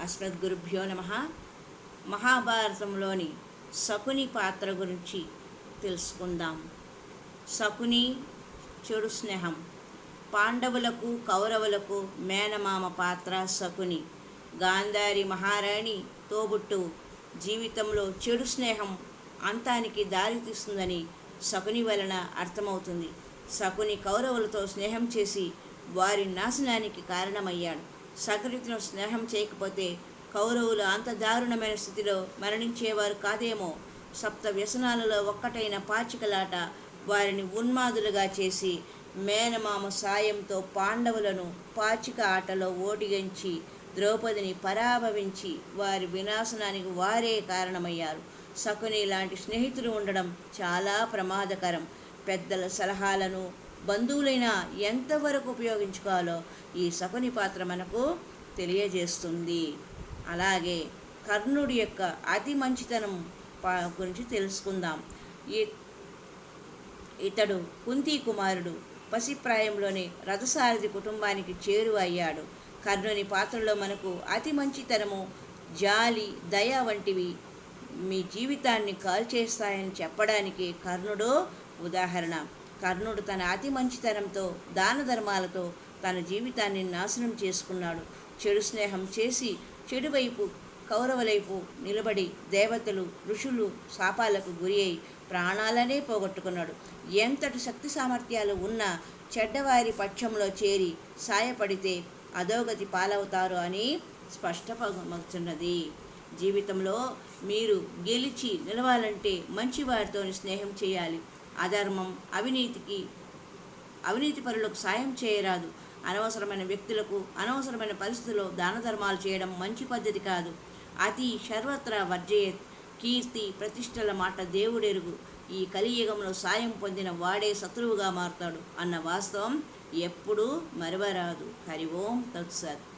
అస్మద్గురుభ్యో నమః. మహాభారతంలోని శకుని పాత్ర గురించి తెలుసుకుందాం. శకుని చెడు స్నేహం. పాండవులకు కౌరవులకు మేనమామ పాత్ర శకుని. గాంధారి మహారాణి తోబుట్టువు. జీవితంలో చెడు స్నేహం అంతానికి దారితీస్తుందని శకుని వలన అర్థమవుతుంది. శకుని కౌరవులతో స్నేహం చేసి వారి నాశనానికి కారణమయ్యాడు. శకునితో స్నేహం చేయకపోతే కౌరవులు అంత దారుణమైన స్థితిలో మరణించేవారు కాదేమో. సప్త వ్యసనాలలో ఒక్కటైన పాచికలాట వారిని ఉన్మాదులుగా చేసి మేనమామ సాయంతో పాండవులను పాచిక ఆటలో ఓడిగించి ద్రౌపదిని పరాభవించి వారి వినాశనానికి వారే కారణమయ్యారు. శకుని లాంటి స్నేహితులు ఉండడం చాలా ప్రమాదకరం. పెద్దల సలహాలను బంధువులైనా ఎంతవరకు ఉపయోగించుకోవాలో ఈ శకుని పాత్ర మనకు తెలియజేస్తుంది. అలాగే కర్ణుడి యొక్క అతి మంచితనం గురించి తెలుసుకుందాం. ఇతడు కుంతి కుమారుడు. పసిప్రాయంలోనే రథసారథి కుటుంబానికి చేరువ అయ్యాడు. కర్ణుని పాత్రలో మనకు అతి మంచితనము, జాలి, దయ వంటివి మీ జీవితాన్ని కాల్చేస్తాయని చెప్పడానికి కర్ణుడు ఉదాహరణ. కర్ణుడు తన అతి మంచితనంతో దాన ధర్మాలతో తన జీవితాన్ని నాశనం చేసుకున్నాడు. చెడు స్నేహం చేసి చెడువైపు కౌరవులైపు నిలబడి దేవతలు ఋషులు శాపాలకు గురి అయి ప్రాణాలనే పోగొట్టుకున్నాడు. ఎంతటి శక్తి సామర్థ్యాలు ఉన్నా చెడ్డవారి పక్షంలో చేరి సాయపడితే అధోగతి పాలవుతారు అని స్పష్టమవుతున్నది. జీవితంలో మీరు గెలిచి నిలవాలంటే మంచివారితో స్నేహం చేయాలి. అధర్మం, అవినీతి పరులకు సాయం చేయరాదు. అనవసరమైన వ్యక్తులకు అనవసరమైన పరిస్థితుల్లో దాన ధర్మాలు చేయడం మంచి పద్ధతి కాదు. అతి సర్వత్రా వర్జయేత్. కీర్తి ప్రతిష్టల మాట దేవుడెరుగు. ఈ కలియుగంలో సాయం పొందిన వాడే శత్రువుగా మారుతాడు అన్న వాస్తవం ఎప్పుడూ మరవరాదు. హరి ఓం తత్సత్.